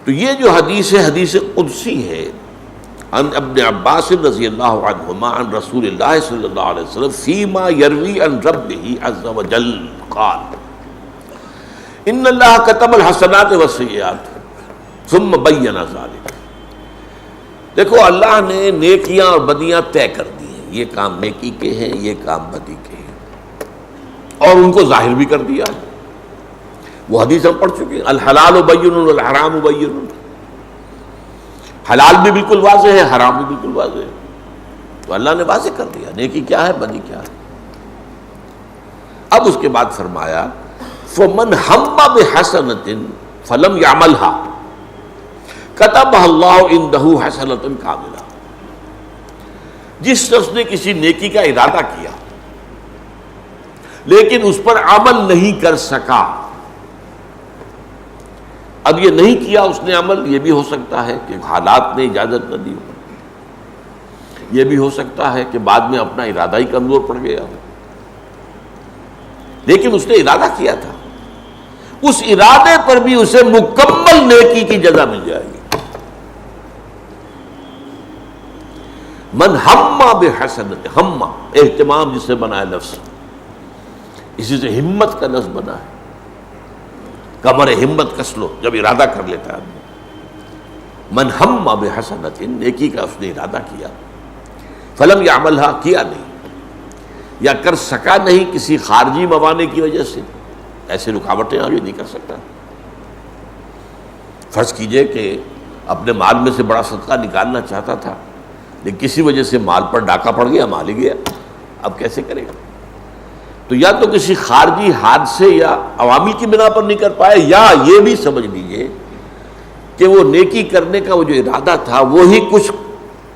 تو یہ جو حدیث ہے حدیث قدسی ہے، عن ابن عباس رضی اللہ عنہما عن رسول اللہ صلی اللہ علیہ وسلم فیما یروی عن ربہ عز وجل قال ان اللہ کتب الحسنات والسیئات ثم بین ذلک. دیکھو اللہ نے نیکیاں اور بدیاں طے کر دی ہیں، یہ کام نیکی کے ہیں، یہ کام بدی کے ہیں، اور ان کو ظاہر بھی کر دیا. وہ حدیث ہم پڑھ چکے ہیں، الحلال بین والحرام بین. حلال بھی بالکل واضح ہے، حرام بھی بالکل واضح ہے. تو اللہ نے واضح کر دیا نیکی کیا ہے، بدی کیا ہے. اب اس کے بعد فرمایا فمن ہم بحسنۃ فلم یعملها کتبہ اللہ عندہ حسنۃ کاملہ. جس شخص نے کسی نیکی کا ارادہ کیا لیکن اس پر عمل نہیں کر سکا، اب یہ نہیں کیا اس نے عمل، یہ بھی ہو سکتا ہے کہ حالات نے اجازت نہ دی ہو، یہ بھی ہو سکتا ہے کہ بعد میں اپنا ارادہ ہی کمزور پڑ گیا ہو، لیکن اس نے ارادہ کیا تھا، اس ارادے پر بھی اسے مکمل نیکی کی جزا مل جائے گی. من ہم بحسنۃ، ہم اہتمام جس سے بنا ہے لفظ، اسی سے ہمت کا لفظ بنا ہے. کمر ہمت کس لو جب ارادہ کر لیتا ہے آدمی. من ہم بحسنۃ، نیکی کا اس نے ارادہ کیا، فلم یعملھا، کیا نہیں یا کر سکا نہیں کسی خارجی موانع کی وجہ سے، ایسے رکاوٹیں آگے نہیں کر سکتا. فرض کیجئے کہ اپنے مال میں سے بڑا صدقہ نکالنا چاہتا تھا لیکن کسی وجہ سے مال پر ڈاکہ پڑ گیا، مال ہی گیا، اب کیسے کرے گا؟ تو یا تو کسی خارجی حادثے یا عوامل کی بنا پر نہیں کر پائے، یا یہ بھی سمجھ لیجئے کہ وہ نیکی کرنے کا وہ جو ارادہ تھا وہی کچھ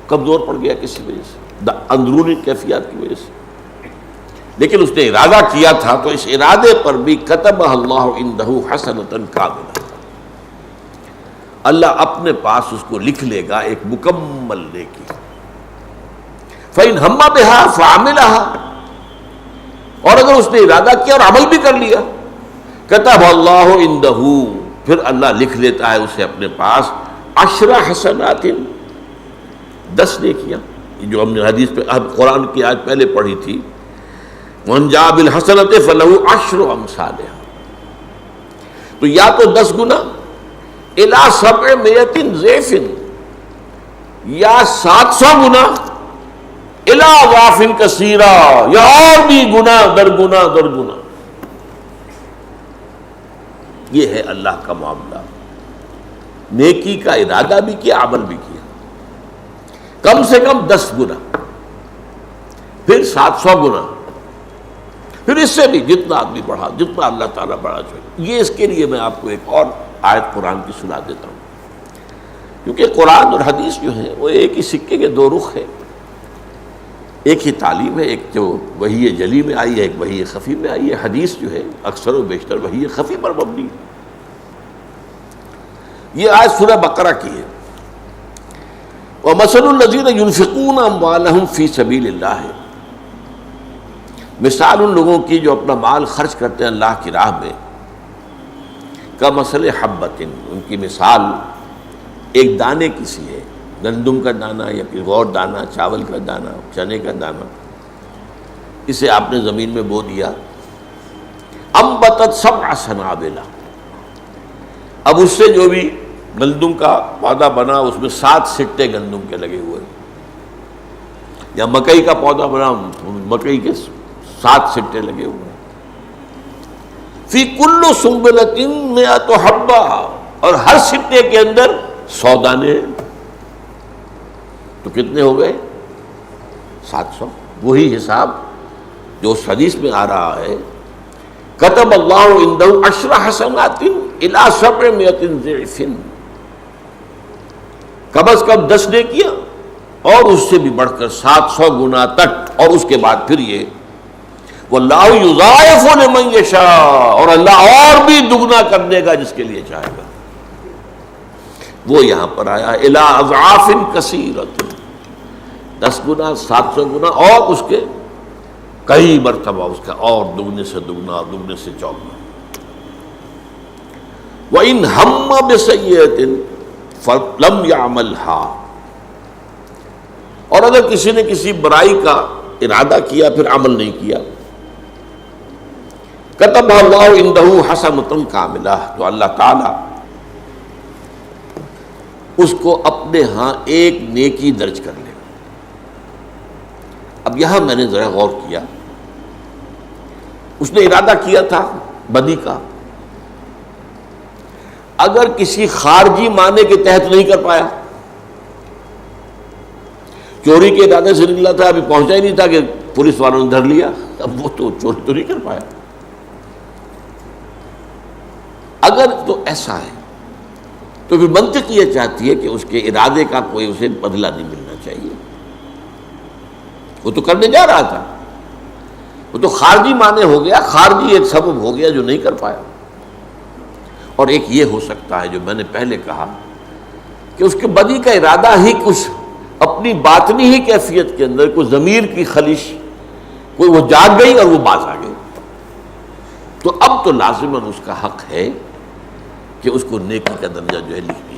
کمزور پڑ گیا کسی وجہ سے، اندرونی کیفیات کی وجہ سے. لیکن اس نے ارادہ کیا تھا تو اس ارادے پر بھی کتب اللہ عندہ حسنۃ کاملہ، اللہ اپنے پاس اس کو لکھ لے گا ایک مکمل نیکی. فَإِنْ هَمَّ بِهَا فَعَمِلَهَا، اور اگر اس نے ارادہ کیا اور عمل بھی کر لیا، کتب اللہ عندہ، پھر اللہ لکھ لیتا ہے اسے اپنے پاس 10 حسنات، 10 نیکیاں. جو ہم نے حدیث پہ قرآن کی آیت پہلے پڑھی تھی، وَمَنْ جَاءَ بِالْحَسَنَةِ فَلَهُ 10 أَمْثَالِهَا. تو یا تو 10 گنا الی 700 ضعف، یا 700 گنا الی اضعاف کثیرہ، یا اور بھی گنا در گنا در گنا. یہ ہے اللہ کا معاملہ. نیکی کا ارادہ بھی کیا، عمل بھی کیا، کم سے کم 10 گنا، پھر 700 گنا، پھر اس سے بھی جتنا آدمی بڑھا، جتنا اللہ تعالیٰ بڑھا چاہیے. یہ اس کے لیے میں آپ کو ایک اور آیت قرآن کی سنا دیتا ہوں، کیونکہ قرآن اور حدیث جو ہیں وہ ایک ہی سکے کے دو رخ ہیں، ایک ہی تعلیم ہے، ایک جو وحی جلی میں آئی ہے، ایک وحی خفی میں آئی ہے. حدیث جو ہے اکثر و بیشتر وحی خفی پر مبنی ہے. یہ آیت سورہ بقرہ کی ہے. وَمَثَلُ الَّذِينَ يُنْفِقُونَ أَمْوَالَهُمْ فِي سَبِيلِ اللَّهِ، مثال ان لوگوں کی جو اپنا مال خرچ کرتے ہیں اللہ کی راہ میں، کمثل حبۃ، ان کی مثال ایک دانے کی سی ہے، گندم کا دانہ یا کوئی اور دانہ، چاول کا دانہ، چنے کا دانہ. اسے آپ نے زمین میں بو دیا، انبتت 7 سنابل، اب اس سے جو بھی گندم کا پودا بنا اس میں 7 سٹے گندم کے لگے ہوئے، یا مکئی کا پودا بنا مکئی کے 7 سٹے لگے ہوئے. فی کل سنبلۃ 100 حبہ، اور ہر سٹے کے اندر 100 دانے. تو کتنے ہو گئے؟ 700. وہی حساب جو اس حدیث میں آ رہا ہے، کتب اللہ عندہ 10 حسنات الی 700 ضعف، کم از کم 10 نیکیاں اور اس سے بھی بڑھ کر 700 گنا تک. اور اس کے بعد پھر یہ واللہ یضاعف لمن یشاء، اور اللہ اور بھی دگنا کر دے گا جس کے لیے چاہے گا. وہ یہاں پر آیا الی اضعاف کثیرۃ، 10 گنا، 700 گنا، اور اس کے کئی مرتبہ اس کا اور دگنے سے دگنا، دگنے سے چوگنا. وَإِنْ هَمَّ بِسَيِّئَةٍ، فلم يعملها، اور اگر کسی نے کسی برائی کا ارادہ کیا پھر عمل نہیں کیا، کتبہ اللہ عنہ حسنۃ کاملہ، تو اللہ تعالی اس کو اپنے ہاں ایک نیکی درج کر لے۔ اب یہاں میں نے ذرا غور کیا، اس نے ارادہ کیا تھا بدی کا، اگر کسی خارجی معنی کے تحت نہیں کر پایا، چوری کے ارادے سے نکلا تھا، ابھی پہنچا ہی نہیں تھا کہ پولیس والوں نے دھر لیا، اب وہ تو چوری تو نہیں کر پایا۔ اگر تو ایسا ہے تو پھر منطق یہ چاہتی ہے کہ اس کے ارادے کا کوئی اسے بدلہ نہیں ملنا چاہیے، وہ تو کرنے جا رہا تھا، وہ تو خارجی معنی ہو گیا، خارجی ایک سبب ہو گیا جو نہیں کر پایا۔ اور ایک یہ ہو سکتا ہے جو میں نے پہلے کہا کہ اس کے بدی کا ارادہ ہی کچھ اپنی باطنی ہی کیفیت کے اندر کوئی ضمیر کی خلش، کوئی وہ جاگ گئی اور وہ باز آ گئی، تو اب تو لازماً اس کا حق ہے کہ اس کو نیکی کا درجہ جو ہے لکھ